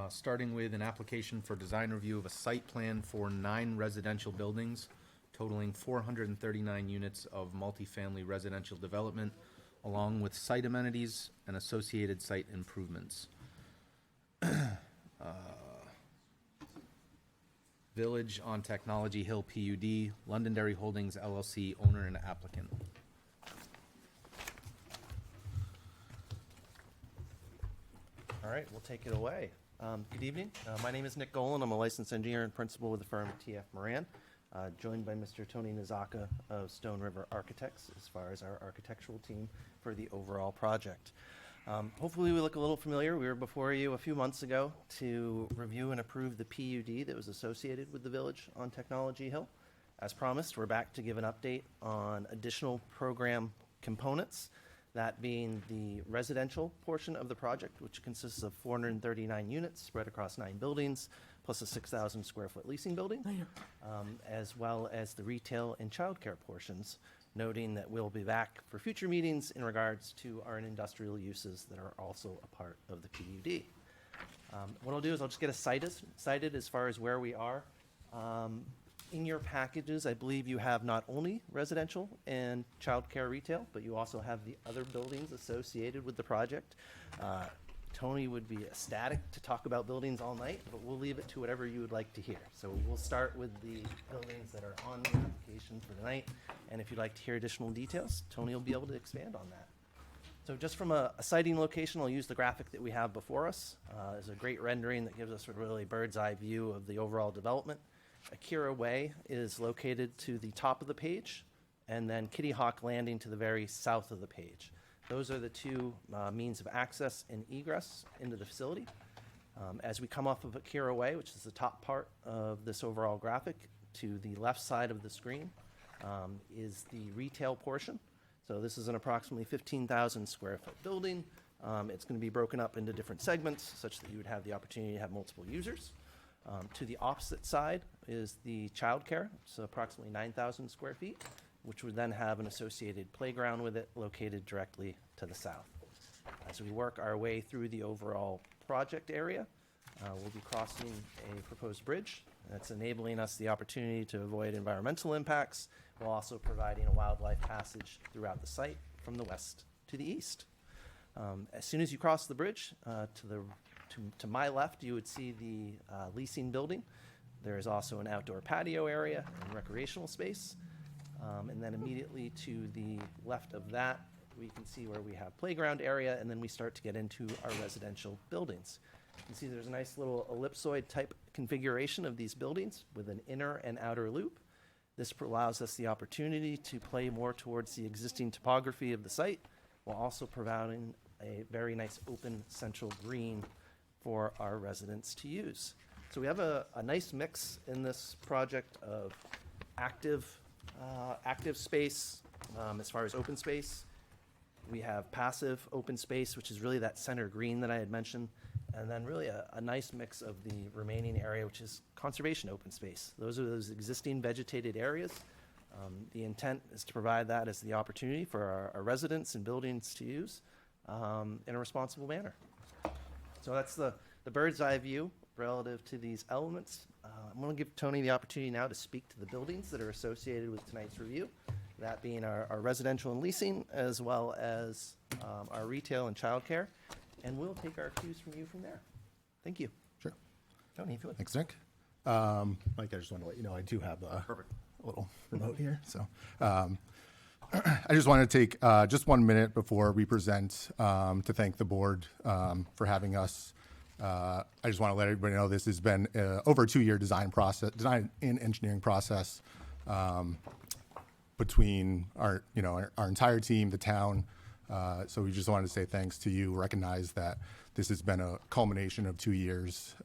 starting with an application for design review of a site plan for 9 residential buildings totaling 439 units of multifamily residential development, along with site amenities and associated site improvements. Village on Technology Hill PUD, Londonderry Holdings LLC, owner and applicant. All right, we'll take it away. Good evening. My name is Nick Golan. I'm a licensed engineer and principal with the firm TF Moran, joined by Mr. Tony Nizaka of Stone River Architects as far as our architectural team for the overall project. Hopefully we look a little familiar. We were before you a few months ago to review and approve the PUD that was associated with the Village on Technology Hill. As promised, we're back to give an update on additional program components, that being the residential portion of the project, which consists of 439 units spread across 9 buildings, plus a 6,000 square foot leasing building, as well as the retail and childcare portions, noting that we'll be back for future meetings in regards to our industrial uses that are also a part of the PUD. What I'll do is I'll just get us cited as far as where we are. In your packages, I believe you have not only residential and childcare retail, but you also have the other buildings associated with the project. Tony would be ecstatic to talk about buildings all night, but we'll leave it to whatever you would like to hear. So we'll start with the buildings that are on the application for tonight, and if you'd like to hear additional details, Tony will be able to expand on that. So just from a siting location, I'll use the graphic that we have before us. There's a great rendering that gives us a really bird's eye view of the overall development. Akira Way is located to the top of the page, and then Kitty Hawk Landing to the very south of the page. Those are the two means of access and egress into the facility. As we come off of Akira Way, which is the top part of this overall graphic, to the left side of the screen is the retail portion. So this is an approximately 15,000 square foot building. It's going to be broken up into different segments such that you would have the opportunity to have multiple users. To the opposite side is the childcare, so approximately 9,000 square feet, which would then have an associated playground with it located directly to the south. As we work our way through the overall project area, we'll be crossing a proposed bridge that's enabling us the opportunity to avoid environmental impacts while also providing a wildlife passage throughout the site from the west to the east. As soon as you cross the bridge, to my left, you would see the leasing building. There is also an outdoor patio area and recreational space. And then immediately to the left of that, we can see where we have playground area, and then we start to get into our residential buildings. You can see there's a nice little ellipsoid type configuration of these buildings with an inner and outer loop. This allows us the opportunity to play more towards the existing topography of the site, while also providing a very nice open central green for our residents to use. So we have a nice mix in this project of active space as far as open space. We have passive open space, which is really that center green that I had mentioned, and then really a nice mix of the remaining area, which is conservation open space. Those are those existing vegetated areas. The intent is to provide that as the opportunity for our residents and buildings to use in a responsible manner. So that's the bird's eye view relative to these elements. I'm going to give Tony the opportunity now to speak to the buildings that are associated with tonight's review, that being our residential and leasing, as well as our retail and childcare. And we'll take our cues from you from there. Thank you. Sure. Tony, if you would. Thanks, Nick. Mike, I just want to let you know I do have a little remote here. So I just want to take just 1 minute before we present to thank the board for having us. I just want to let everybody know this has been over a 2-year design and engineering process between our entire team, the town. So we just wanted to say thanks to you, recognize that this has been a culmination of 2 years.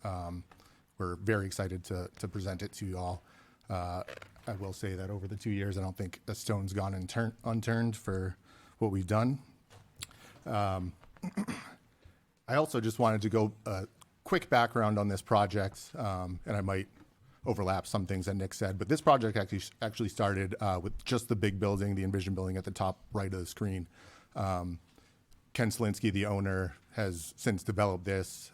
We're very excited to present it to you all. I will say that over the 2 years, I don't think a stone's gone unturned for what we've done. I also just wanted to go a quick background on this project, and I might overlap some things that Nick said, but this project actually started with just the big building, the Envision building at the top right of the screen. Ken Selinsky, the owner, has since developed this.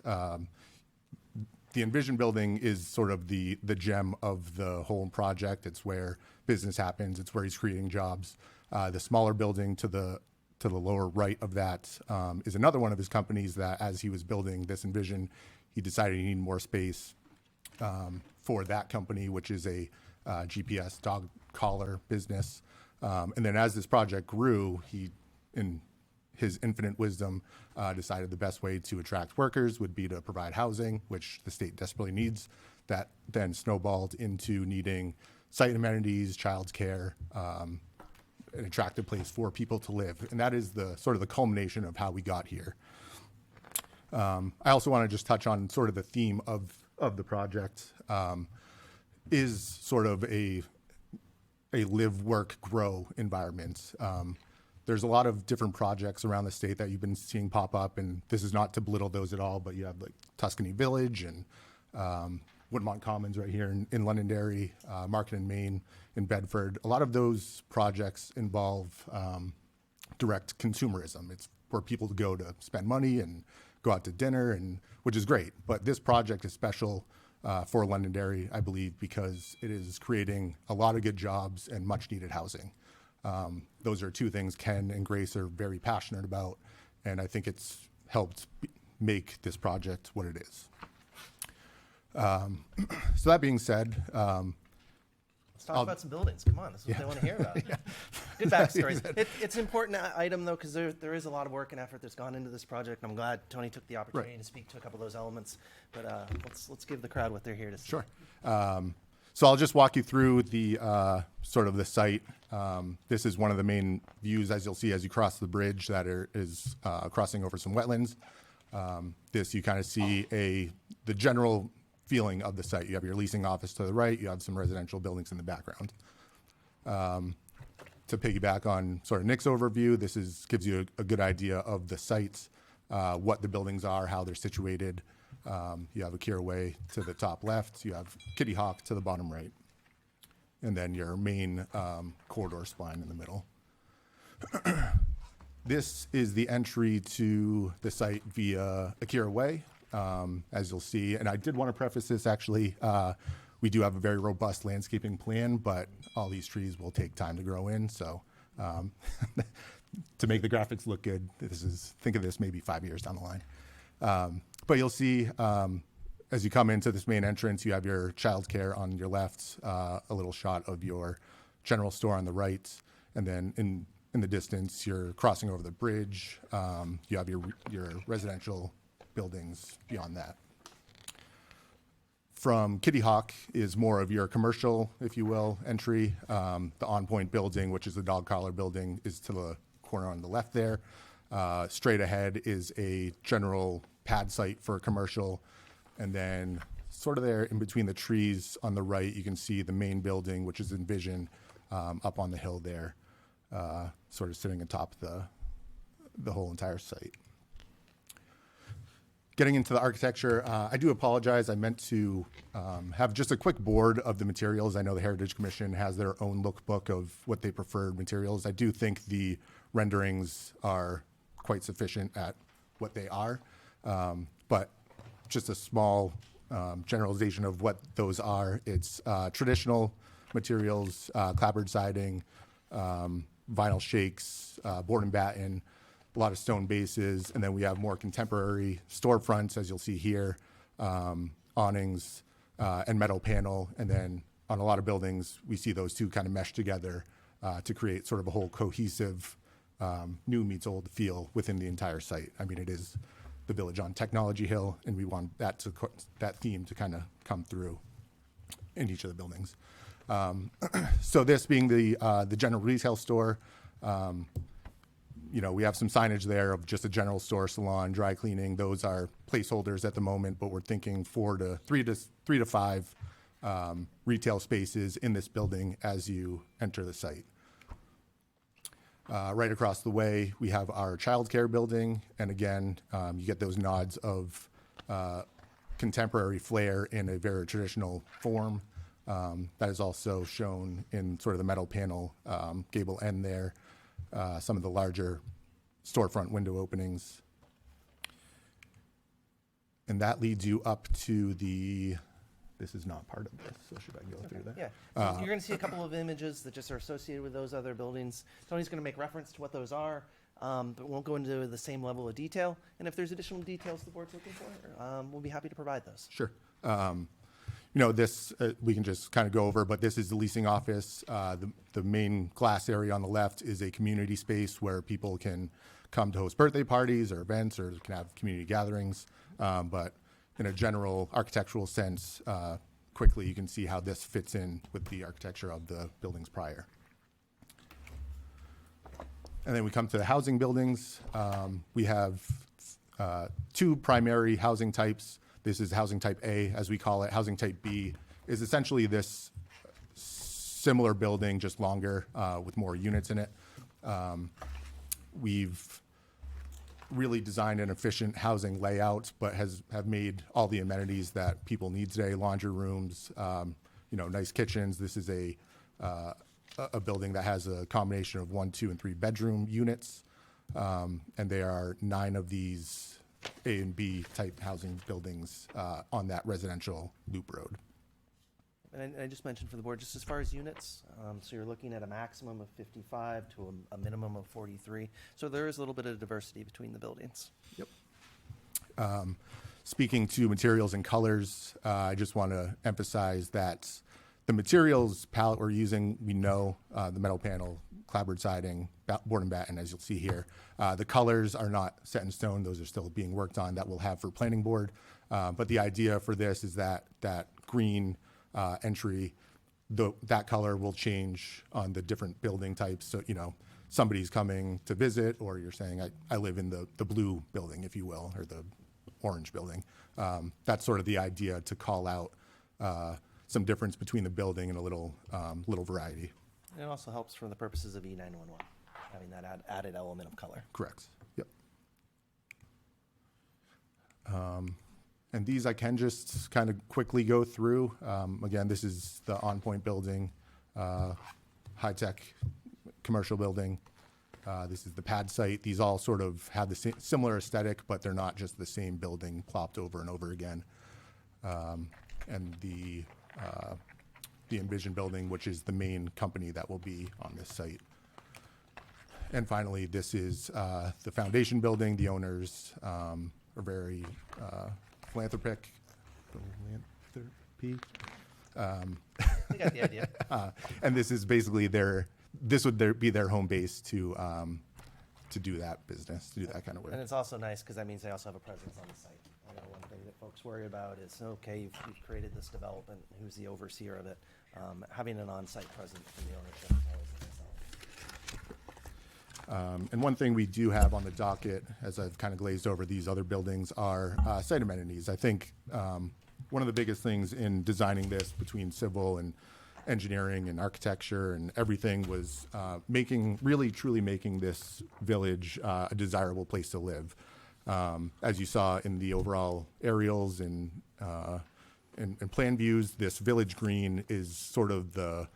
the Envision building is sort of the gem of the whole project. It's where business happens. It's where he's creating jobs. The smaller building to the lower right of that is another one of his companies that, as he was building this Envision, he decided he needed more space for that company, which is a GPS dog collar business. And then as this project grew, he, in his infinite wisdom, decided the best way to attract workers would be to provide housing, which the state desperately needs. That then snowballed into needing site amenities, child's care, an attractive place for people to live. And that is the sort of the culmination of how we got here. I also want to just touch on sort of the theme of the project, is sort of a live, work, grow environment. There's a lot of different projects around the state that you've been seeing pop up, and this is not to belittle those at all, but you have like Tuscany Village and Woodmont Commons right here in Londonderry, Market and Main in Bedford. A lot of those projects involve direct consumerism. It's where people go to spend money and go out to dinner, and which is great. But this project is special for Londonderry, I believe, because it is creating a lot of good jobs and much needed housing. Those are two things Ken and Grace are very passionate about, and I think it's helped make this project what it is. So that being said, Let's talk about some buildings. Come on, this is what they want to hear about. Good backstories. It's an important item, though, because there is a lot of work and effort that's gone into this project. I'm glad Tony took the opportunity to speak to a couple of those elements. But let's give the crowd what they're here to see. Sure. So I'll just walk you through the sort of the site. This is one of the main views, as you'll see as you cross the bridge that is crossing over some wetlands. This you kind of see the general feeling of the site. You have your leasing office to the right. You have some residential buildings in the background. To piggyback on sort of Nick's overview, this gives you a good idea of the sites, what the buildings are, how they're situated. You have Akira Way to the top left. You have Kitty Hawk to the bottom right. And then your main corridor spline in the middle. This is the entry to the site via Akira Way, as you'll see. And I did want to preface this, actually. We do have a very robust landscaping plan, but all these trees will take time to grow in. So to make the graphics look good, think of this maybe 5 years down the line. But you'll see as you come into this main entrance, you have your childcare on your left, a little shot of your general store on the right, and then in the distance, you're crossing over the bridge. You have your residential buildings beyond that. From Kitty Hawk is more of your commercial, if you will, entry. The On Point building, which is the dog collar building, is to the corner on the left there. Straight ahead is a general pad site for commercial. And then sort of there in between the trees on the right, you can see the main building, which is Envision, up on the hill there, sort of sitting atop the whole entire site. Getting into the architecture, I do apologize. I meant to have just a quick board of the materials. I know the Heritage Commission has their own lookbook of what they preferred materials. I do think the renderings are quite sufficient at what they are, but just a small generalization of what those are. It's traditional materials, clapboard siding, vinyl shakes, board and batten, a lot of stone bases, and then we have more contemporary storefronts, as you'll see here, awnings and metal panel, and then on a lot of buildings, we see those two kind of mesh together to create sort of a whole cohesive new meets old feel within the entire site. I mean, it is the Village on Technology Hill, and we want that theme to kind of come through in each of the buildings. So this being the general retail store, we have some signage there of just a general store, salon, dry cleaning. Those are placeholders at the moment, but we're thinking three to five retail spaces in this building as you enter the site. Right across the way, we have our childcare building, and again, you get those nods of contemporary flair in a very traditional form. That is also shown in sort of the metal panel gable end there. Some of the larger storefront window openings. And that leads you up to this is not part of this, so should I go through that? Yeah, so you're gonna see a couple of images that just are associated with those other buildings. Tony's gonna make reference to what those are, but won't go into the same level of detail. And if there's additional details the board's looking for, we'll be happy to provide those. Sure. This, we can just kind of go over, but this is the leasing office. The main glass area on the left is a community space where people can come to host birthday parties or events or can have community gatherings. But in a general architectural sense, quickly you can see how this fits in with the architecture of the buildings prior. And then we come to the housing buildings. We have two primary housing types. This is housing type A, as we call it. Housing type B is essentially this similar building, just longer, with more units in it. We've really designed an efficient housing layout, but have made all the amenities that people need today: laundry rooms, nice kitchens. This is a building that has a combination of 1, 2, and 3 bedroom units, and there are 9 of these A and B type housing buildings on that residential loop road. And I just mentioned for the board, just as far as units, so you're looking at a maximum of 55 to a minimum of 43. So there is a little bit of diversity between the buildings. Yep. Speaking to materials and colors, I just want to emphasize that the materials palette we're using, we know the metal panel, clapboard siding, board and batten, as you'll see here. The colors are not set in stone. Those are still being worked on that we'll have for planning board. But the idea for this is that green entry, that color will change on the different building types. So, somebody's coming to visit, or you're saying, I live in the blue building, if you will, or the orange building. That's sort of the idea, to call out some difference between the building and a little variety. And it also helps for the purposes of E911, having that added element of color. Correct. Yep. And these I can just kind of quickly go through. Again, this is the On Point building, high-tech commercial building. This is the pad site. These all sort of have the similar aesthetic, but they're not just the same building plopped over and over again. And the Envision building, which is the main company that will be on this site. And finally, this is the Foundation building. The owners are very philanthropic. You got the idea. And this is basically this would be their home base to do that business, to do that kind of work. And it's also nice because that means they also have a presence on the site. I know one thing that folks worry about is, okay, you've created this development, who's the overseer of it? Having an on-site presence from the ownership is always a nice element. And one thing we do have on the docket, as I've kind of glazed over these other buildings, are site amenities. I think one of the biggest things in designing this, between civil and engineering and architecture and everything, was really truly making this village a desirable place to live. As you saw in the overall aerials and plan views, this village green is sort of the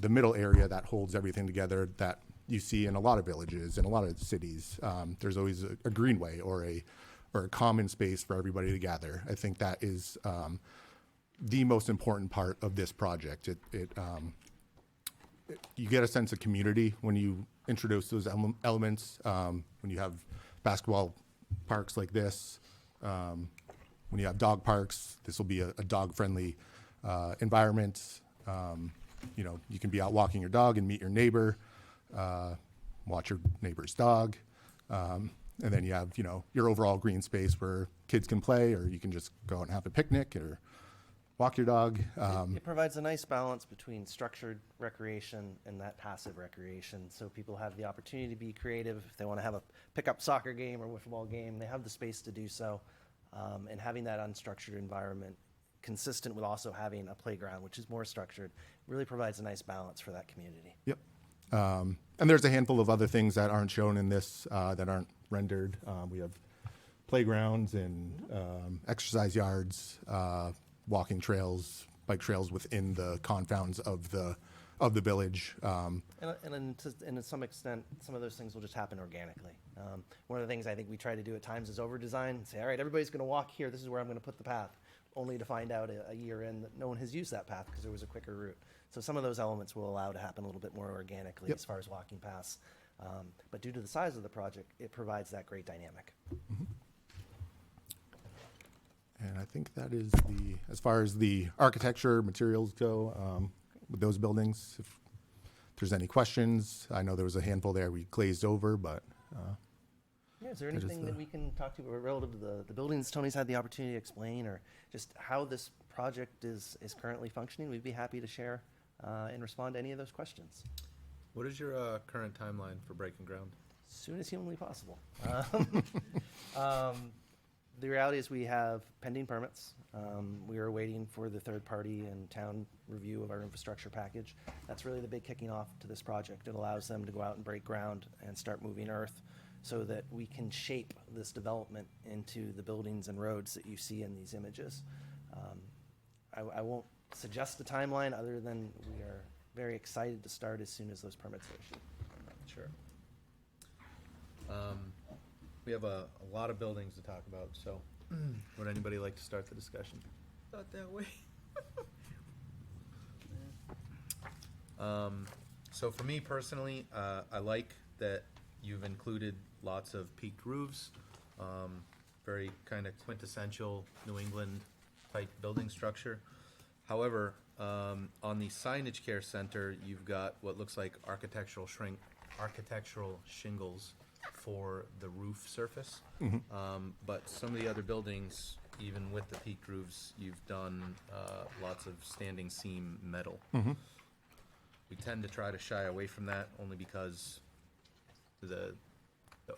middle area that holds everything together, that you see in a lot of villages, in a lot of cities. There's always a greenway or a common space for everybody to gather. I think that is the most important part of this project. You get a sense of community when you introduce those elements. When you have basketball parks like this, when you have dog parks, this will be a dog-friendly environment. You can be out walking your dog and meet your neighbor, watch your neighbor's dog. And then you have, your overall green space where kids can play, or you can just go out and have a picnic or walk your dog. It provides a nice balance between structured recreation and that passive recreation. So people have the opportunity to be creative. If they want to have a pickup soccer game or football game, they have the space to do so. And having that unstructured environment, consistent with also having a playground, which is more structured, really provides a nice balance for that community. Yep. And there's a handful of other things that aren't shown in this, that aren't rendered. We have playgrounds and exercise yards, walking trails, bike trails within the confounds of the of the village. And to some extent, some of those things will just happen organically. One of the things I think we try to do at times is over-design and say, all right, everybody's going to walk here, this is where I'm going to put the path, only to find out a year in that no one has used that path because there was a quicker route. So some of those elements will allow to happen a little bit more organically Yep. as far as walking paths. But due to the size of the project, it provides that great dynamic. And I think that is as far as the architecture materials go, with those buildings, if there's any questions, I know there was a handful there we glazed over, but, Yeah, is there That is anything that the- we can talk to relative to the buildings Tony's had the opportunity to explain, or just how this project is currently functioning? We'd be happy to share and respond to any of those questions. What is your current timeline for breaking ground? As soon as humanly possible. The reality is we have pending permits. We are waiting for the third-party and town review of our infrastructure package. That's really the big kicking off to this project. It allows them to go out and break ground and start moving earth so that we can shape this development into the buildings and roads that you see in these images. I won't suggest a timeline other than we are very excited to start as soon as those permits are issued. Sure. We have a lot of buildings to talk about, so would anybody like to start the discussion? Not that way. So for me personally, I like that you've included lots of peaked roofs, very kind of quintessential New England type building structure. However, on the Signage Care Center, you've got what looks like architectural shingles for the roof surface. But some of the other buildings, even with the peaked roofs, you've done lots of standing seam metal. We tend to try to shy away from that only because the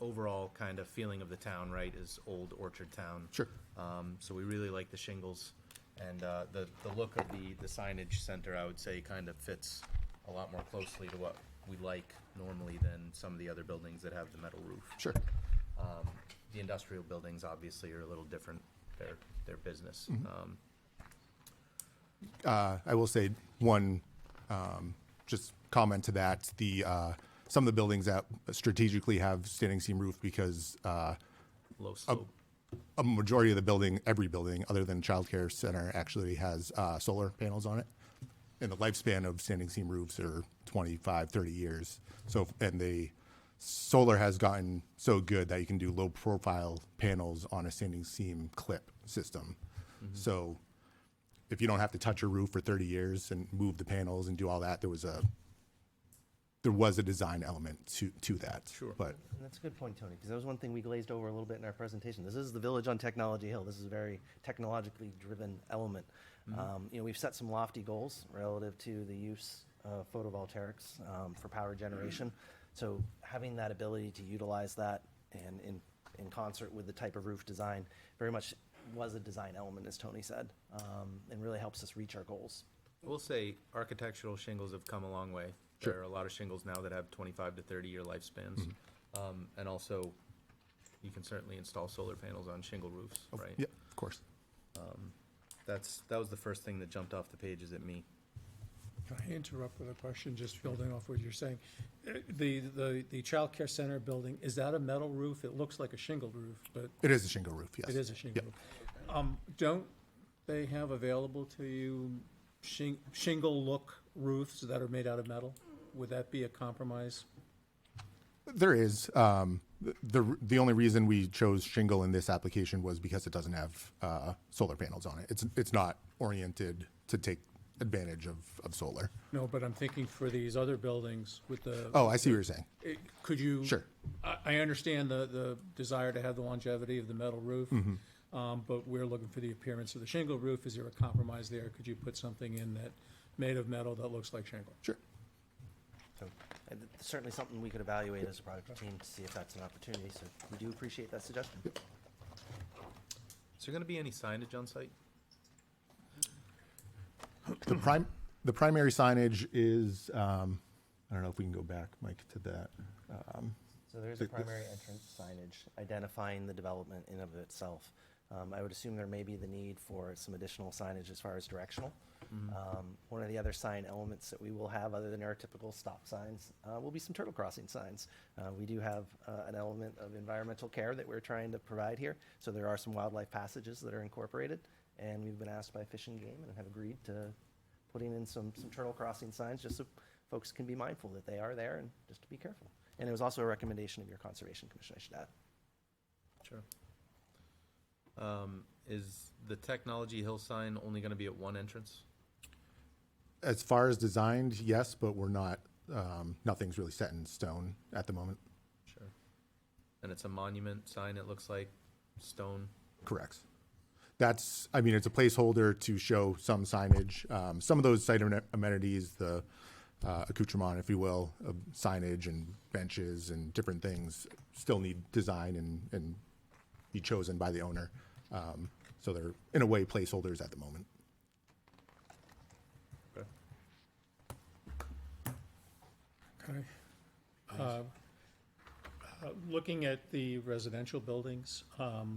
overall kind of feeling of the town, right, is old Orchard Town. sure. So we really like the shingles, and the look of the signage center, I would say, kind of fits a lot more closely to what we like normally than some of the other buildings that have the metal roof. Sure. The industrial buildings obviously are a little different, their business. I will say one, just comment to that, some of the buildings that strategically have standing seam roof because, Low slope. a majority of the building, every building other than childcare center actually has solar panels on it. And the lifespan of standing seam roofs are 25, 30 years. So, and the solar has gotten so good that you can do low profile panels on a standing seam clip system. So if you don't have to touch your roof for 30 years and move the panels and do all that, there was a design element to that. Sure. But And that's a good point, Tony, because that was one thing we glazed over a little bit in our presentation. This is the Village on Technology Hill. This is a very technologically driven element. We've set some lofty goals relative to the use of photovoltaics for power generation. So having that ability to utilize that and in concert with the type of roof design very much was a design element, as Tony said, and really helps us reach our goals. I will say architectural shingles have come a long way. Sure. There are a lot of shingles now that have 25 to 30-year lifespans. And also, you can certainly install solar panels on shingle roofs, right? yeah, of course. That was the first thing that jumped off the pages at me. Can I interrupt with a question, just building off what you're saying? The child care center building, is that a metal roof? It looks like a shingle roof, but It is a shingle roof, yes. it is a shingle roof. Don't they have available to you shingle look roofs that are made out of metal? Would that be a compromise? There is. The only reason we chose shingle in this application was because it doesn't have solar panels on it. It's not oriented to take advantage of solar. No, but I'm thinking for these other buildings with the. Oh, I see what you're saying. Could you? Sure. I understand the desire to have the longevity of the metal roof, but we're looking for the appearance of the shingle roof. Is there a compromise there? Could you put something in that made of metal that looks like shingle? Sure. So it's certainly something we could evaluate as a project team to see if that's an opportunity. So we do appreciate that suggestion. Is there gonna be any signage on site? The primary signage is, I don't know if we can go back, Mike, to that. So there's a primary entrance signage identifying the development in of itself. I would assume there may be the need for some additional signage as far as directional. One of the other sign elements that we will have, other than our typical stop signs, will be some turtle crossing signs. We do have an element of environmental care that we're trying to provide here, so there are some wildlife passages that are incorporated, and we've been asked by Fish and Game and have agreed to putting in some turtle crossing signs, just so folks can be mindful that they are there and just to be careful. And it was also a recommendation of your Conservation Commission, I should add. Sure. Is the Technology Hill sign only gonna be at one entrance? As far as designed, yes, but we're not, nothing's really set in stone at the moment. Sure. And it's a monument sign, it looks like, stone. Correct. That's, I mean, it's a placeholder to show some signage. Some of those site amenities, the accoutrement, if you will, of signage and benches and different things still need design and be chosen by the owner. So they're, in a way, placeholders at the moment. Okay. Okay. Looking at the residential buildings, my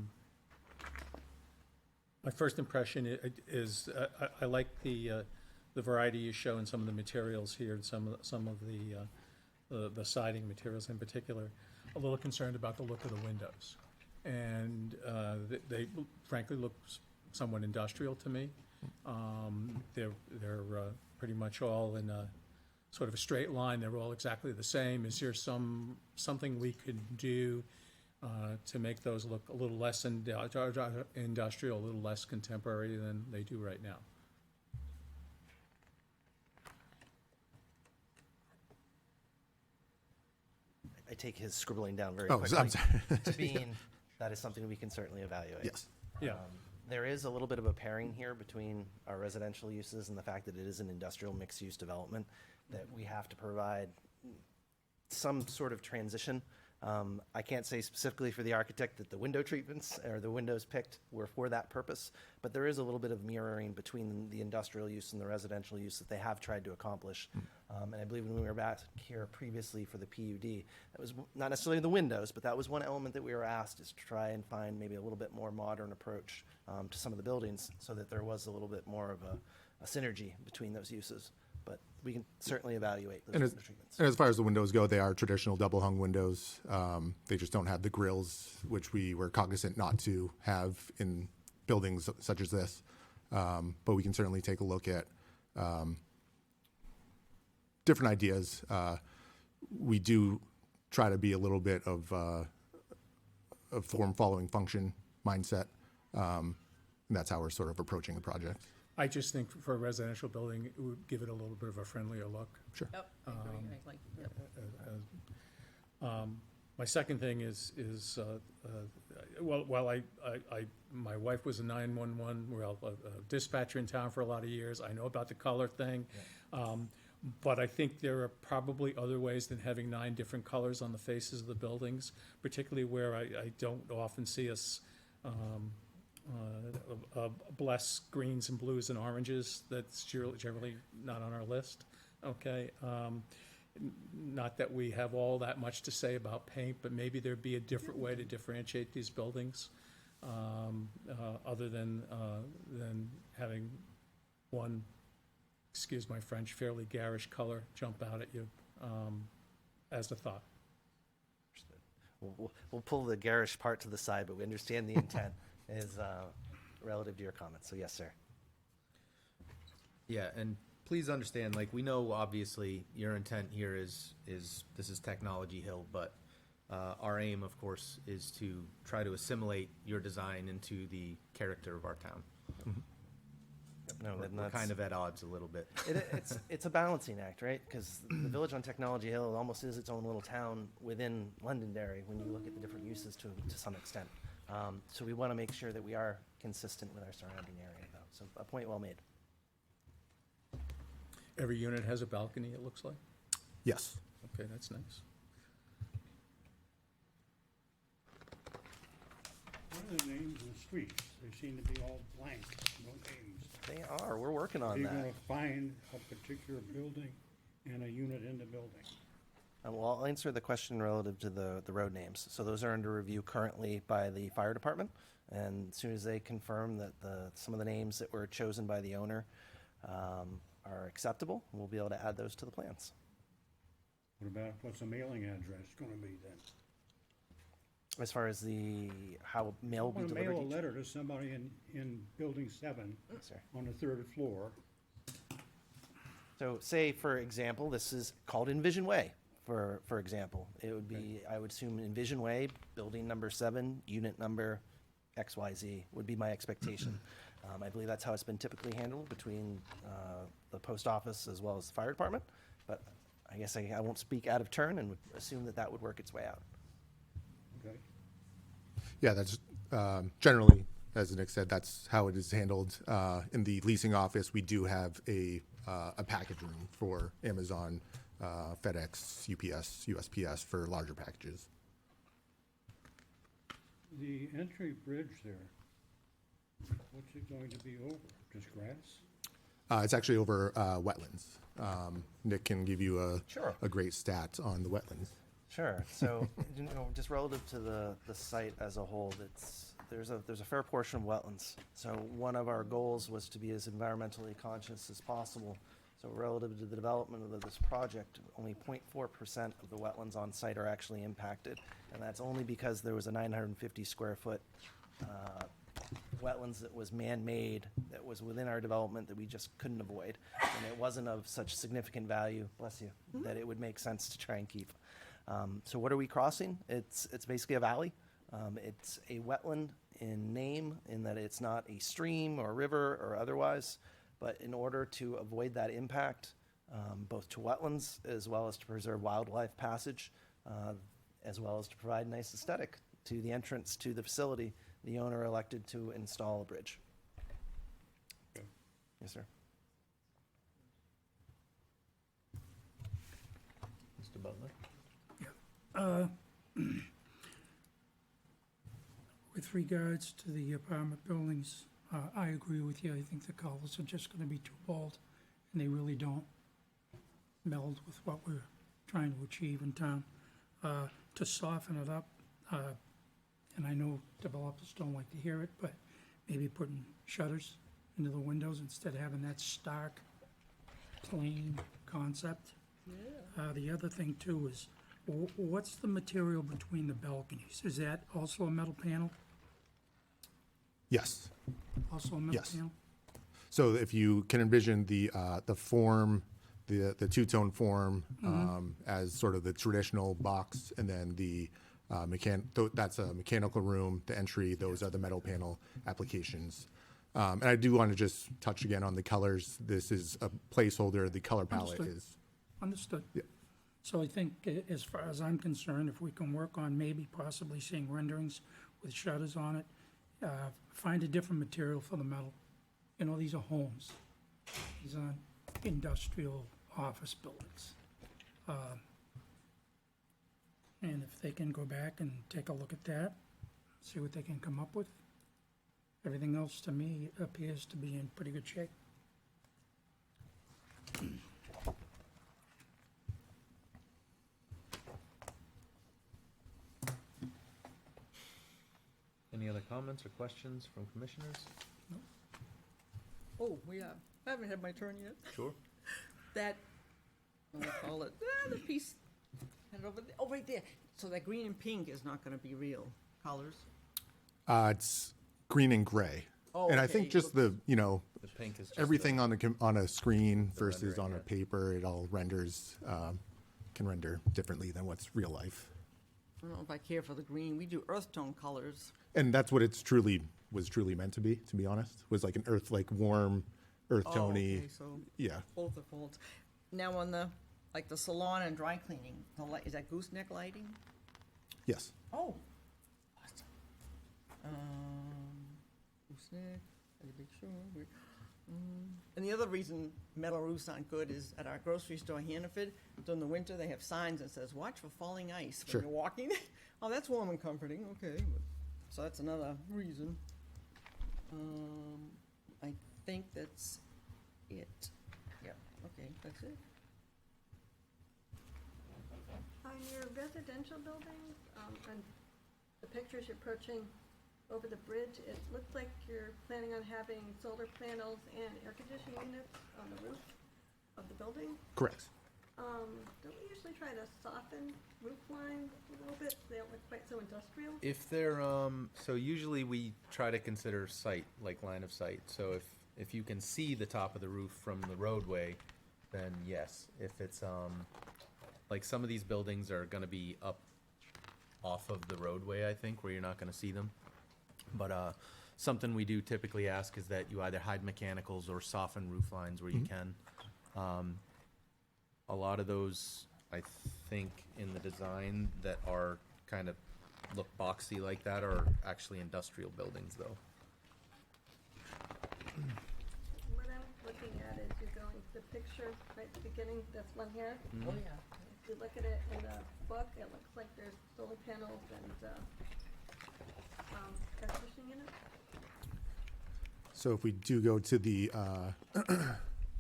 first impression is, I like the variety you show in some of the materials here, and some of the siding materials in particular. A little concerned about the look of the windows. And they frankly look somewhat industrial to me. They're pretty much all in a sort of a straight line. They're all exactly the same. Is there something we could do to make those look a little less industrial, a little less contemporary than they do right now? I take his scribbling down very Oh, quickly. I'm sorry. To being, that is something we can certainly evaluate. Yes. Yeah. There is a little bit of a pairing here between our residential uses and the fact that it is an industrial mixed-use development, that we have to provide some sort of transition. I can't say specifically for the architect that the window treatments or the windows picked were for that purpose, but there is a little bit of mirroring between the industrial use and the residential use that they have tried to accomplish. And I believe when we were back here previously for the PUD, that was not necessarily the windows, but that was one element that we were asked, is to try and find maybe a little bit more modern approach to some of the buildings, so that there was a little bit more of a synergy between those uses. But we can certainly evaluate those And window treatments. as far as the windows go, they are traditional double hung windows. They just don't have the grills, which we were cognizant not to have in buildings such as this. But we can certainly take a look at different ideas. We do try to be a little bit of a form following function mindset. And that's how we're sort of approaching the project. I just think for a residential building, it would give it a little bit of a friendlier look. Sure. Yep, I agree. I like, yep. My second thing is while my wife was a 911, well, a dispatcher in town for a lot of years, I know about the color thing. But I think there are probably other ways than having 9 different colors on the faces of the buildings, particularly where I don't often see us bless greens and blues and oranges. That's generally not on our list, okay? Not that we have all that much to say about paint, but maybe there'd be a different way to differentiate these buildings, other than having one, excuse my French, fairly garish color jump out at you, as a thought. We'll pull the garish part to the side, but we understand the intent is relative to your comments. So yes, sir. Yeah, and please understand, like, we know obviously your intent here is this is Technology Hill, but our aim, of course, is to try to assimilate your design into the character of our town. No, We're kind of at odds a little bit. it's a balancing act, right? Because the Village on Technology Hill almost is its own little town within Londonderry when you look at the different uses to some extent. So we want to make sure that we are consistent with our surrounding area, though. So a point well made. Every unit has a balcony, it looks like? Yes. Okay, that's nice. What are the names of the streets? They seem to be all blank, no names. They are. We're working Are on you that. gonna find a particular building and a unit in the building? Well, I'll answer the question relative to the road names. So those are under review currently by the fire department. And as soon as they confirm that some of the names that were chosen by the owner are acceptable, we'll be able to add those to the plans. What's the mailing address gonna be then? As far as how mail will be I'm gonna delivered mail a each. letter to somebody in Building 7 Yes, sir. on the 3rd floor. So say, for example, this is called Envision Way, for example. It would be, I would assume Envision Way, building number 7, unit number XYZ would be my expectation. I believe that's how it's been typically handled between the post office as well as the fire department. But I guess I won't speak out of turn and would assume that would work its way out. Okay. Yeah, that's generally, as Nick said, that's how it is handled. In the leasing office, we do have a package room for Amazon, FedEx, UPS, USPS for larger packages. The entry bridge there, what's it going to be over? Just grass? It's actually over wetlands. Nick can give you Sure. a great stat on the wetlands. Sure. So, just relative to the site as a whole, there's a fair portion of wetlands. So one of our goals was to be as environmentally conscious as possible. So relative to the development of this project, only 0.4% of the wetlands on site are actually impacted. And that's only because there was a 950 square foot wetlands that was man-made, that was within our development that we just couldn't avoid. And it wasn't of such significant value, bless you, that it would make sense to try and keep. So what are we crossing? It's basically a valley. It's a wetland in name, in that it's not a stream or river or otherwise. But in order to avoid that impact, both to wetlands as well as to preserve wildlife passage, as well as to provide nice aesthetic to the entrance to the facility, the owner elected to install a bridge. Okay. Yes, sir. Mr. Butler? With regards to the apartment buildings, I agree with you. I think the colors are just gonna be too bold, and they really don't meld with what we're trying to achieve in town. To soften it up, and I know developers don't like to hear it, but maybe putting shutters into the windows instead of having that stark, plain concept. The other thing too is, what's the material between the balconies? Is that also a metal panel? Yes. Also a metal Yes. panel? So if you can envision the form, the two-tone form as sort of the traditional box, and then the that's a mechanical room, the entry, those are the metal panel applications. And I do want to just touch again on the colors. This is a placeholder. The color palette Understood. is, Understood. Yeah. So I think, as far as I'm concerned, if we can work on maybe possibly seeing renderings with shutters on it, find a different material for the metal. You know, these are homes. These aren't industrial office buildings. And if they can go back and take a look at that, see what they can come up with. Everything else to me appears to be in pretty good shape. Any other comments or questions from commissioners? Oh, I haven't had my turn yet. Sure. That, what do I call it, the piece, and right there. So that green and pink is not gonna be real colors? it's green and gray. Oh, And I okay. think just the, The pink is just everything on on a screen the versus on rendering, a paper, it all renders, can render differently than what's real life. I don't know if I care for the green. We do earth tone colors. And that's what it's was truly meant to be honest, was like an like warm, earth Oh, tony. okay, so Yeah. both are faults. Now on the, like the salon and dry cleaning, the light, is that gooseneck lighting? Yes. Oh. Awesome. Gooseneck, gotta make sure. And the other reason metal roofs aren't good is at our grocery store, Hannaford, during the winter, they have signs that says, watch for falling ice when Sure. you're walking. Oh, that's warm and comforting, okay. So that's another reason. I think that's it. Yeah, okay, that's it. On your residential buildings, on the pictures you're approaching over the bridge, it looks like you're planning on having solar panels and air conditioning units on the roof of the building. Correct. Don't we usually try to soften roof lines a little bit, so they don't look quite so industrial? If they're, so usually we try to consider sight, like line of sight. So if you can see the top of the roof from the roadway, then yes. If it's, like some of these buildings are gonna be up off of the roadway, I think, where you're not gonna see them. But, something we do typically ask is that you either hide mechanicals or soften roof lines where you can. A lot of those, I think, in the design that are kind of look boxy like that are actually industrial buildings, though. What I'm looking at is you're going, the picture right at the beginning, that's one here. Oh, yeah. If you look at it in the book, it looks like there's solar panels and, air conditioning in it. So if we do go to the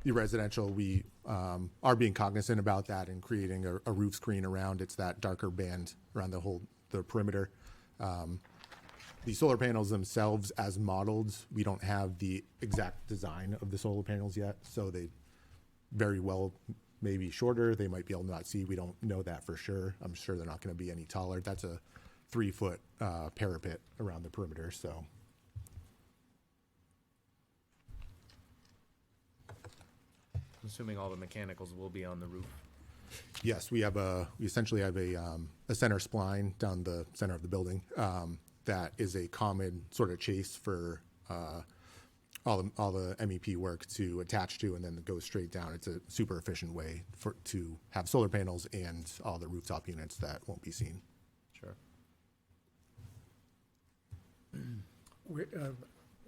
residential, we are being cognizant about that and creating a roof screen around. It's that darker band around the perimeter. The solar panels themselves as modeled, we don't have the exact design of the solar panels yet, so they very well may be shorter. They might be able to not see. We don't know that for sure. I'm sure they're not going to be any taller. That's a 3-foot parapet around the perimeter, so. I'm assuming all the mechanicals will be on the roof. Yes, we essentially have a center spline down the center of the building that is a common sort of chase for all the MEP work to attach to, and then it goes straight down. It's a super efficient way to have solar panels and all the rooftop units that won't be seen. Sure. Where,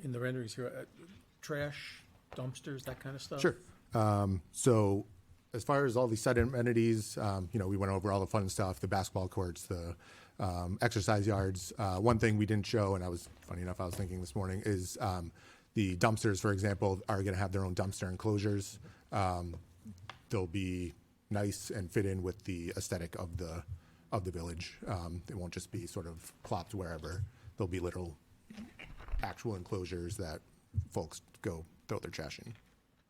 in the renderings here, trash, dumpsters, that kind of stuff? Sure. So as far as all the site amenities, we went over all the fun stuff, the basketball courts, the exercise yards. One thing we didn't show, and funny enough, I was thinking this morning, is the dumpsters, for example, are going to have their own dumpster enclosures. They'll be nice and fit in with the aesthetic of the village. They won't just be sort of plopped wherever. There'll be little actual enclosures that folks go throw their trash in.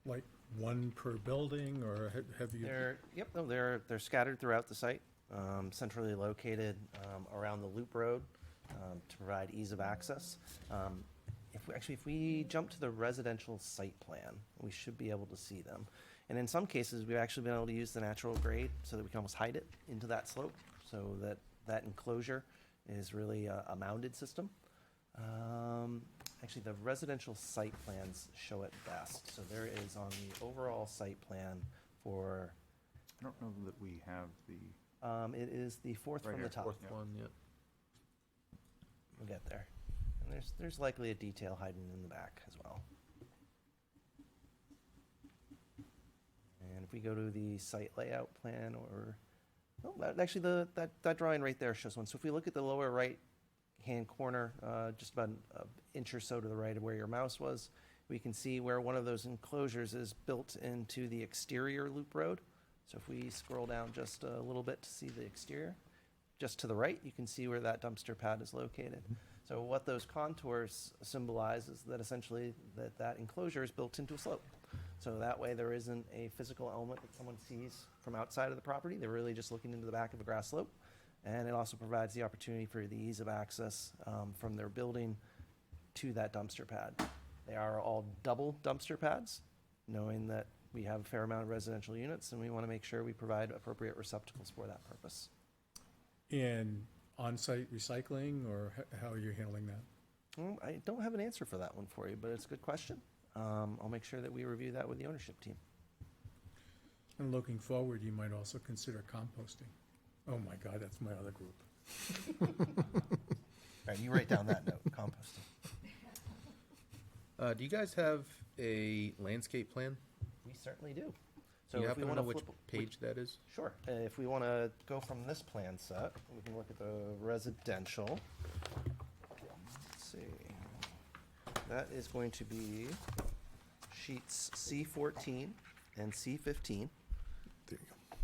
Like one per building, or have you? They're scattered throughout the site, centrally located around the loop road to provide ease of access. If we jump to the residential site plan, we should be able to see them. And in some cases, we've actually been able to use the natural grade so that we can almost hide it into that slope, so that enclosure is really a mounded system. Actually, the residential site plans show it best. So there is on the overall site plan for, I don't know that we have the, it is the fourth Right from here, the top. Fourth one, yeah. We'll get there. And there's likely a detail hiding in the back as well. And if we go to the site layout plan actually that drawing right there shows one. So if we look at the lower right hand corner, just about an inch or so to the right of where your mouse was, we can see where one of those enclosures is built into the exterior loop road. So if we scroll down just a little bit to see the exterior, just to the right, you can see where that dumpster pad is located. So what those contours symbolize is that essentially that enclosure is built into a slope. So that way there isn't a physical element that someone sees from outside of the property. They're really just looking into the back of a grass slope. And it also provides the opportunity for the ease of access from their building to that dumpster pad. They are all double dumpster pads, knowing that we have a fair amount of residential units and we want to make sure we provide appropriate receptacles for that purpose. And on-site recycling, or how are you handling that? I don't have an answer for that one for you, but it's a good question. I'll make sure that we review that with the ownership team. And looking forward, you might also consider composting. Oh my God, that's my other group. All right, you write down that note, composting. Do you guys have a landscape plan? We certainly do. Do you if happen we to know wanna which page that is? Sure. If we want to go from this plan set, we can look at the residential. Let's see. That is going to be sheets C14 and C15. There you go.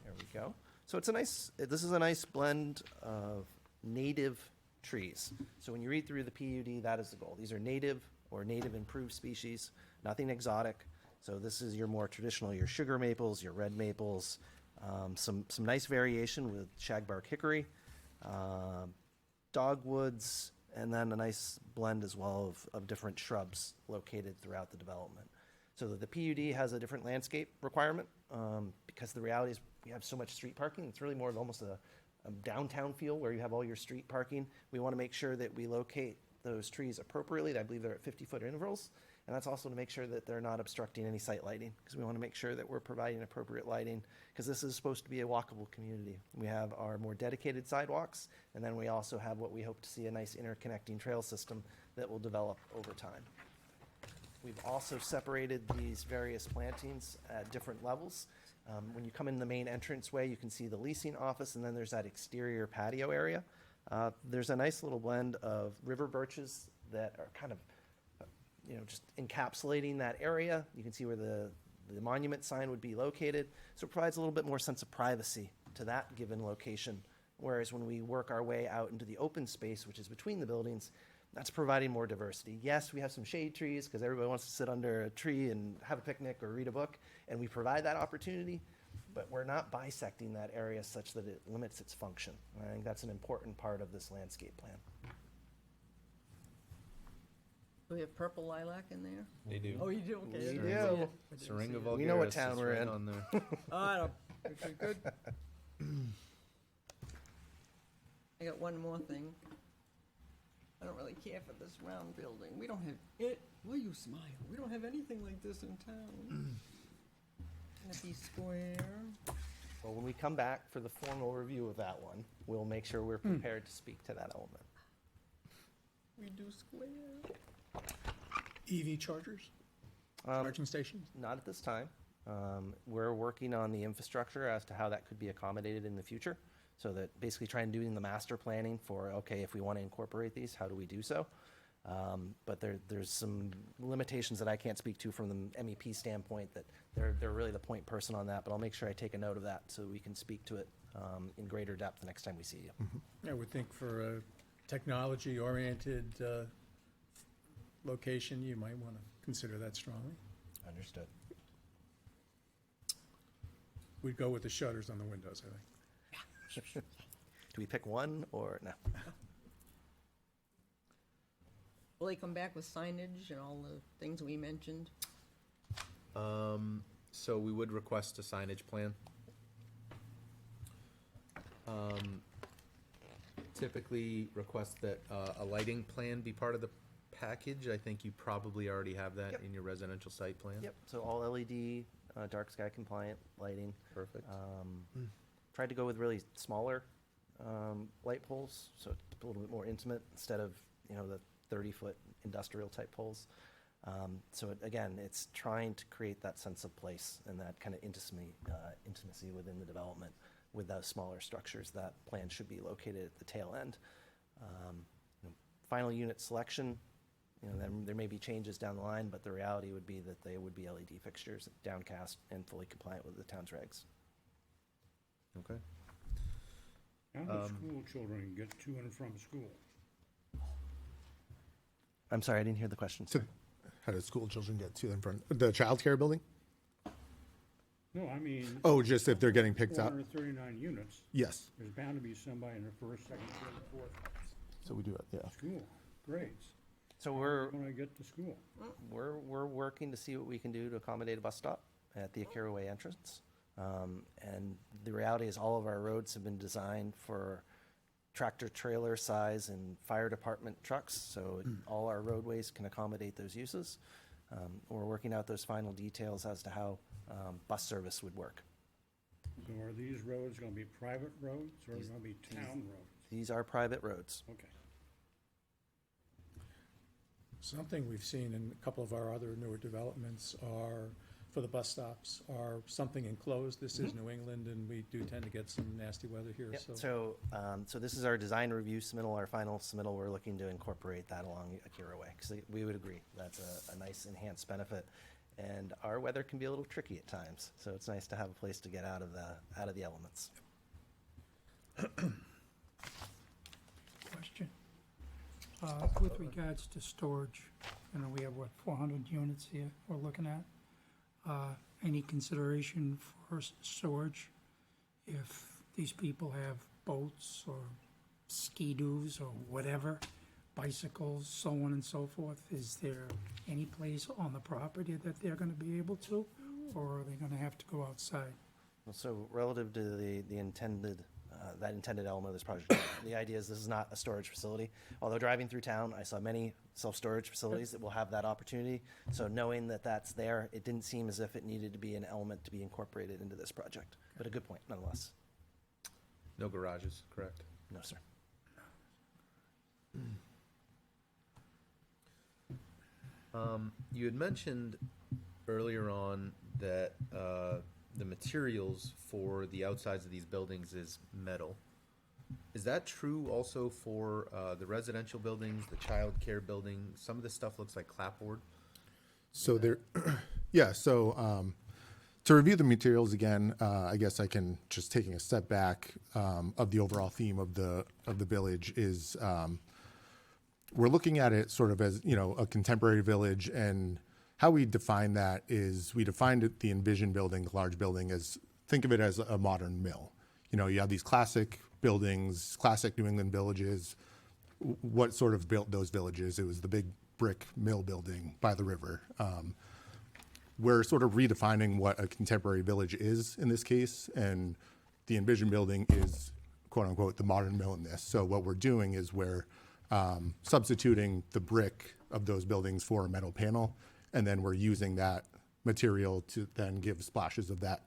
There we go. So this is a nice blend of native trees. So when you read through the PUD, that is the goal. These are native or native improved species, nothing exotic. So this is your more traditional, your sugar maples, your red maples, some nice variation with shagbark hickory, dogwoods, and then a nice blend as well of different shrubs located throughout the development. So the PUD has a different landscape requirement because the reality is we have so much street parking. It's really more of almost a downtown feel where you have all your street parking. We want to make sure that we locate those trees appropriately. I believe they're at 50-foot intervals. And that's also to make sure that they're not obstructing any site lighting, because we want to make sure that we're providing appropriate lighting, because this is supposed to be a walkable community. We have our more dedicated sidewalks, and then we also have what we hope to see a nice interconnecting trail system that will develop over time. We've also separated these various plantings at different levels. When you come in the main entranceway, you can see the leasing office, and then there's that exterior patio area. There's a nice little blend of river birches that are kind of just encapsulating that area. You can see where the monument sign would be located. So it provides a little bit more sense of privacy to that given location. Whereas when we work our way out into the open space, which is between the buildings, that's providing more diversity. Yes, we have some shade trees because everybody wants to sit under a tree and have a picnic or read a book, and we provide that opportunity, but we're not bisecting that area such that it limits its function. And I think that's an important part of this landscape plan. Do we have purple lilac in there? They do. Oh, you do? Okay. We I didn't see do. it. I didn't Seringa see it. vulgaris. We know what town is we're right in. on there. Oh, I don't, okay, good. I got one more thing. I don't really care for this round building. We don't have it. Will you smile? We don't have anything like this in town. Can it be square? Well, when we come back for the formal review of that one, we'll make sure we're prepared to speak to that element. We do square. EV chargers, charging stations? Not at this time. We're working on the infrastructure as to how that could be accommodated in the future. So that basically trying doing the master planning for, okay, if we want to incorporate these, how do we do so? But there's some limitations that I can't speak to from the MEP standpoint that they're really the point person on that, but I'll make sure I take a note of that so we can speak to it in greater depth the next time we see you. I would think for a technology-oriented location, you might want to consider that strongly. Understood. We'd go with the shutters on the windows, I think. Do we pick one or no? Will they come back with signage and all the things we mentioned? So we would request a signage plan. Typically request that a lighting plan be part of the package. I think you probably already have that Yep. in your residential site plan. Yep, so all LED, dark sky compliant lighting. Perfect. Tried to go with really smaller light poles, so it's a little bit more intimate instead of, the 30-foot industrial type poles. Again, it's trying to create that sense of place and that kind of intimacy within the development with those smaller structures. That plan should be located at the tail end. Final unit selection, then there may be changes down the line, but the reality would be that they would be LED fixtures, downcast and fully compliant with the town's regs. Okay. How do school children get to and from school? I'm sorry, I didn't hear the question. So how do school children get to and from the childcare building? No, I mean, Oh, just if they're getting picked up? 439 units, Yes. there's bound to be somebody in the first, second, third, and fourth So we do it, yeah. school grades. So we're When I get to school. we're working to see what we can do to accommodate a bus stop at the Akira Way entrance. And the reality is all of our roads have been designed for tractor trailer size and fire department trucks, so all our roadways can accommodate those uses. We're working out those final details as to how bus service would work. So are these roads gonna be private roads or are they gonna be town roads? These are private roads. Okay. Something we've seen in a couple of our other newer developments are, for the bus stops, are something enclosed. This is New England, and we do tend to get some nasty weather here, Yep, so. so this is our design review submittal, our final submittal. We're looking to incorporate that along Akira Way, because we would agree, that's a nice enhanced benefit. And our weather can be a little tricky at times, so it's nice to have a place to get out of the elements. Question. With regards to storage, we have, 400 units here we're looking at. Any consideration for storage if these people have boats or ski-doos or whatever, bicycles, so on and so forth? Is there any place on the property that they're gonna be able to, or are they gonna have to go outside? So relative to the intended, that intended element of this project, the idea is this is not a storage facility. Although driving through town, I saw many self-storage facilities that will have that opportunity. So knowing that that's there, it didn't seem as if it needed to be an element to be incorporated into this project. But a good point nonetheless. No garages, correct? No, sir. You had mentioned earlier on that the materials for the outsides of these buildings is metal. Is that true also for the residential buildings, the childcare building? Some of this stuff looks like clapboard. So there, yeah, so to review the materials again, I guess I can, just taking a step back of the overall theme of the village is we're looking at it sort of as, a contemporary village, and how we define that is we defined it, the Envision building, the large building, as, think of it as a modern mill. You have these classic buildings, classic New England villages. What sort of built those villages? It was the big brick mill building by the river. We're sort of redefining what a contemporary village is in this case, and the Envision building is, quote unquote, the modern mill in this. So what we're doing is we're substituting the brick of those buildings for a metal panel, and then we're using that material to then give splashes of that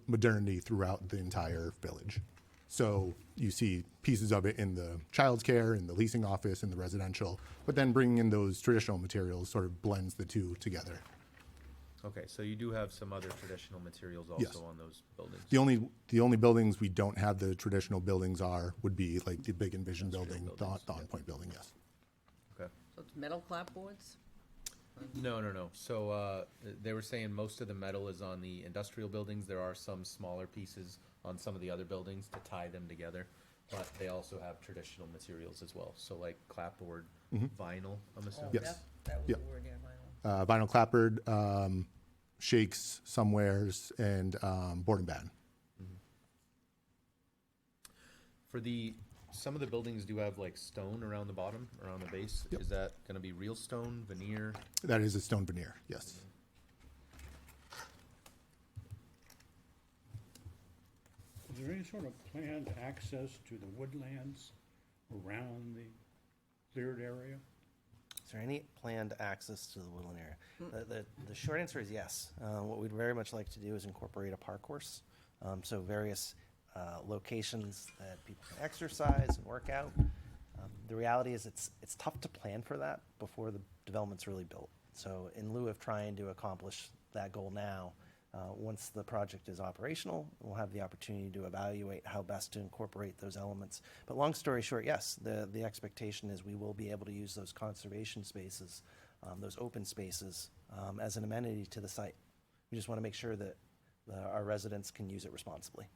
modernity throughout the entire village. So you see pieces of it in the childcare, in the leasing office, in the residential, but then bringing in those traditional materials sort of blends the two together. Okay, so you do have some other traditional materials Yes. also on those buildings. The only buildings we don't have the traditional buildings would be like the big Envision building, the buildings, On Point building, yes. Okay. So it's metal clapboards? No. So they were saying most of the metal is on the industrial buildings. There are some smaller pieces on some of the other buildings to tie them together, but they also have traditional materials as well. So like clapboard, vinyl, I'm assuming. Yes. That was Yeah. the word, yeah, vinyl. Vinyl clapboard, shakes somewheres, and board and batten. For some of the buildings do have like stone around the bottom, around the base. Yep. Is that gonna be real stone, veneer? That is a stone veneer, yes. Is there any sort of planned access to the woodlands around the cleared area? Is there any planned access to the woodland area? The short answer is yes. What we'd very much like to do is incorporate a park course. So various locations that people can exercise and work out. The reality is it's tough to plan for that before the development's really built. So in lieu of trying to accomplish that goal now, once the project is operational, we'll have the opportunity to evaluate how best to incorporate those elements. But long story short, yes, the expectation is we will be able to use those conservation spaces, those open spaces, as an amenity to the site. We just want to make sure that our residents can use it responsibly.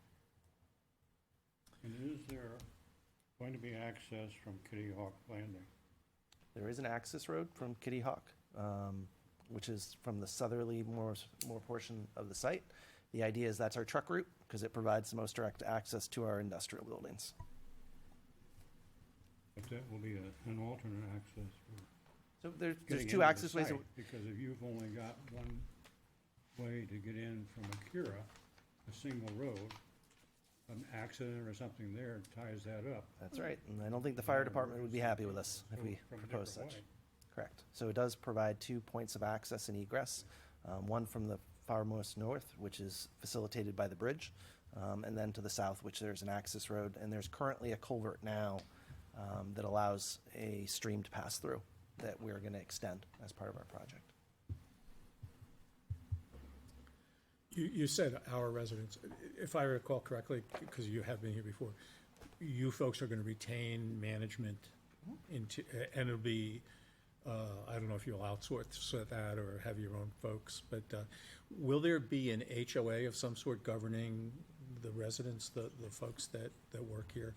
And is there going to be access from Kitty Hawk Landing? There is an access road from Kitty Hawk, which is from the southerly more portion of the site. The idea is that's our truck route because it provides the most direct access to our industrial buildings. But that will be an alternate access for So there's getting two into the access ways. site, because if you've only got one way to get in from Akira, a single road, an accident or something there ties that up. That's right, and I don't think the fire department would be happy with us if we From a propose different such. way. Correct. So it does provide 2 points of access and egress, one from the farmost north, which is facilitated by the bridge, and then to the south, which there's an access road, and there's currently a culvert now that allows a stream to pass through that we're going to extend as part of our project. You said our residents, if I recall correctly, because you have been here before, you folks are gonna retain management into, and it'll be, I don't know if you'll outsource that or have your own folks, but will there be an HOA of some sort governing the residents, the folks that work here?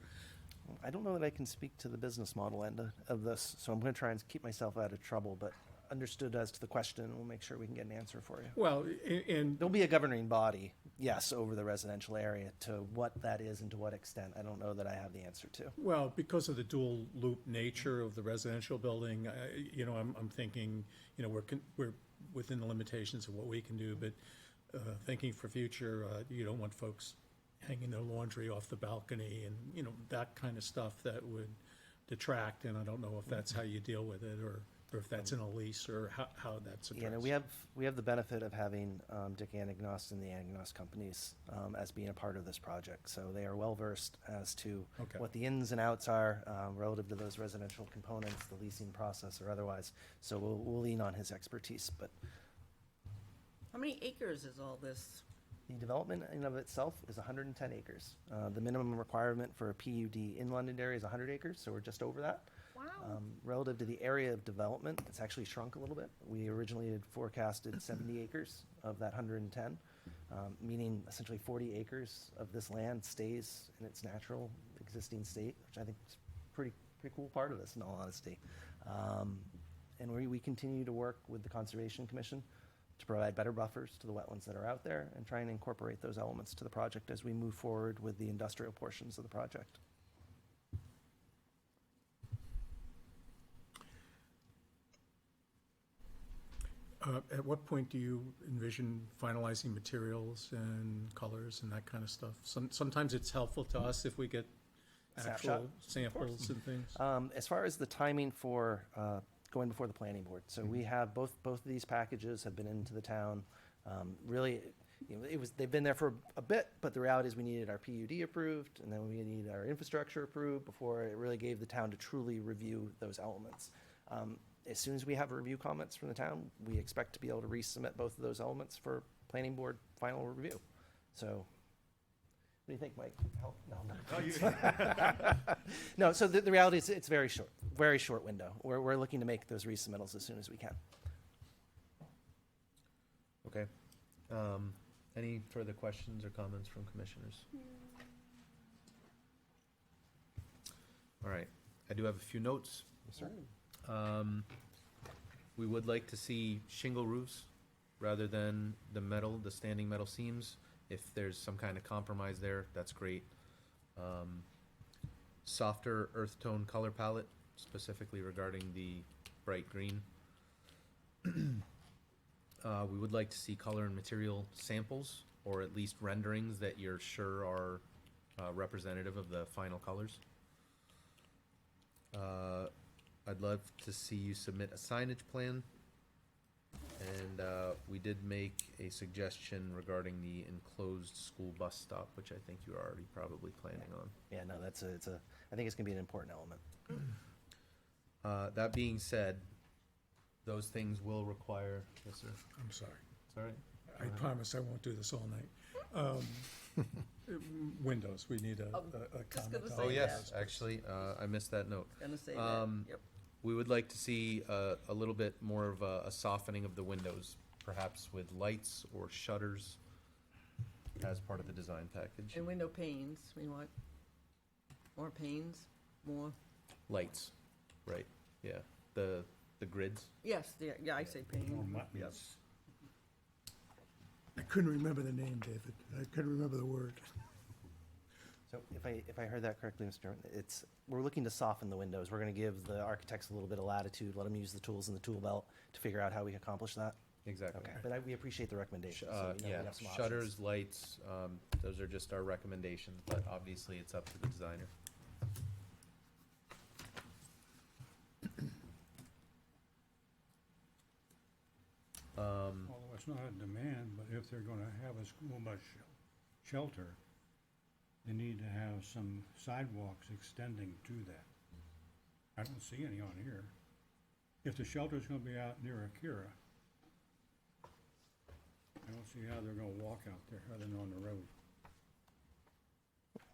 I don't know that I can speak to the business model end of this, so I'm gonna try and keep myself out of trouble, but understood as to the question, we'll make sure we can get an answer for you. Well, and There'll be a governing body, yes, over the residential area. To what that is and to what extent, I don't know that I have the answer to. well, because of the dual loop nature of the residential building, you know, I'm thinking, you know, we're within the limitations of what we can do, but thinking for future, you don't want folks hanging their laundry off the balcony and, you know, that kind of stuff that would detract, and I don't know if that's how you deal with it, or if that's in a lease, or how that's addressed. You know, we have the benefit of having Dick Anagnost and the Anagnost companies as being a part of this project. So they are well-versed as to Okay. what the ins and outs are relative to those residential components, the leasing process or otherwise. So we'll lean on his expertise. But How many acres is all this? the development in of itself is 110 acres. The minimum requirement for a PUD in Londonderry is 100 acres, so we're just over that. Wow. Relative to the area of development, it's actually shrunk a little bit. We originally had forecasted 70 acres of that 110, meaning essentially 40 acres of this land stays in its natural existing state, which I think is pretty cool part of this, in all honesty. And we continue to work with the Conservation Commission to provide better buffers to the wetlands that are out there and try and incorporate those elements to the project as we move forward with the industrial portions of the project. At what point do you envision finalizing materials and colors and that kind of stuff? Sometimes it's helpful to us if we get Snapshot? actual samples and things. As far as the timing for going before the planning board, so we have both of these packages have been into the town. Really, you know, they've been there for a bit, but the reality is we needed our PUD approved, and then we needed our infrastructure approved before it really gave the town to truly review those elements. As soon as we have review comments from the town, we expect to be able to resubmit both of those elements for planning board final review. So, what do you think, Mike? No. No, so the reality is it's very short window. We're looking to make those resubmittals as soon as we can. Okay. Any further questions or comments from commissioners? All right, I do have a few notes. Yes, sir. We would like to see shingle roofs rather than the standing metal seams. If there's some kind of compromise there, that's great. Softer earth tone color palette, specifically regarding the bright green. We would like to see color and material samples, or at least renderings that you're sure are representative of the final colors. I'd love to see you submit a signage plan. And we did make a suggestion regarding the enclosed school bus stop, which I think you're already probably planning on. Yeah, no, I think it's gonna be an important element. That being said, those things will require, yes, sir, I'm sorry. sorry? I promise I won't do this all night. Windows, we need a just comment gonna on. Oh, Say yes, that. actually, I missed that note. Gonna say that, yep. We would like to see a little bit more of a softening of the windows, perhaps with lights or shutters as part of the design package. And window panes, we want more panes, more, Lights, right, yeah, the grids. yes, yeah, I say More pane. buttons. I couldn't remember the name, David. I couldn't remember the word. So if I heard that correctly, Mr. Chairman, we're looking to soften the windows. We're gonna give the architects a little bit of latitude, let them use the tools in the tool belt to figure out how we accomplish that. Exactly. Okay, but we appreciate the recommendation. so we know we Yeah, have some options. shutters, lights, those are just our recommendations, but obviously it's up to the designer. Although it's not a demand, but if they're gonna have a school bus shelter, they need to have some sidewalks extending to that. I don't see any on here. If the shelter's gonna be out near Akira, I don't see how they're gonna walk out there other than on the road.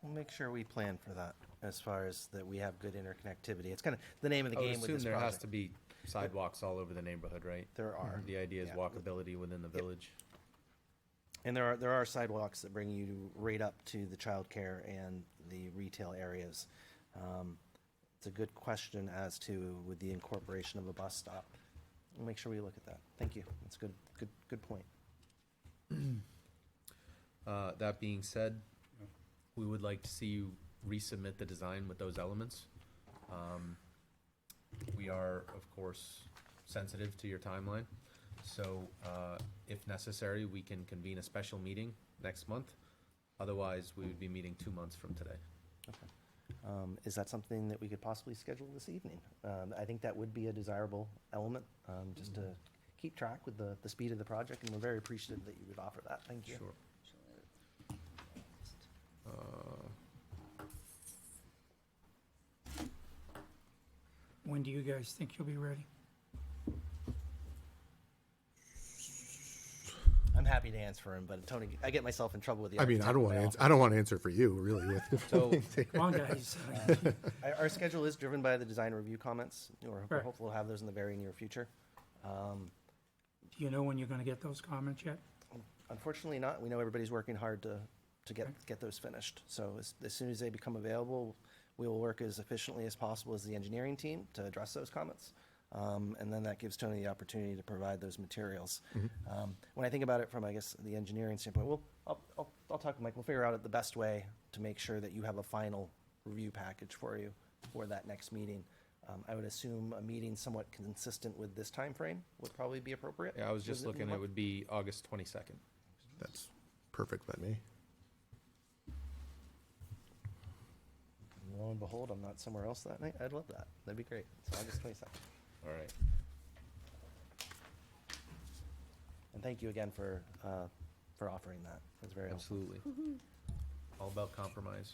We'll make sure we plan for that as far as that we have good interconnectivity. It's kind of the name of the I would game with assume this there has project. to be sidewalks all over the neighborhood, right? There are. The idea is Yeah. walkability within the village. And there are sidewalks that bring you right up to the childcare and the retail areas. It's a good question as to with the incorporation of a bus stop. We'll make sure we look at that. Thank you. That's good point. That being said, we would like to see you resubmit the design with those elements. We are, of course, sensitive to your timeline, so if necessary, we can convene a special meeting next month. Otherwise, we would be meeting 2 months from today. Is that something that we could possibly schedule this evening? I think that would be a desirable element, just to keep track with the speed of the project, and we're very appreciative that you would offer that. Thank you. Sure. When do you guys think you'll be ready? I'm happy to answer him, but Tony, I get myself in trouble with the. I mean, I architect don't want to now. answer, I don't want to answer for you, really. With So, Come on, guys. Our schedule is driven by the design review comments. We're Right. hopeful to have those in the very near future. Do you know when you're gonna get those comments yet? Unfortunately not. We know everybody's working hard to get those finished. So as soon as they become available, we will work as efficiently as possible as the engineering team to address those comments. And then that gives Tony the opportunity to provide those materials. When I think about it from, I guess, the engineering standpoint, well, I'll talk with Mike. We'll figure out the best way to make sure that you have a final review package for you for that next meeting. I would assume a meeting somewhat consistent with this time frame would probably be appropriate. yeah, I was just within the looking, it month. would be August 22nd. That's perfect by me. Lo and behold, I'm not somewhere else that night. I'd love that. That'd be great. It's August 22nd. All right. And thank you again for offering that. That's very helpful. Absolutely. All about compromise.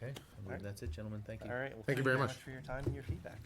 Okay, I believe Alright. that's it, gentlemen. Thank you. All right. Well, Thank you very much. for your time and your feedback.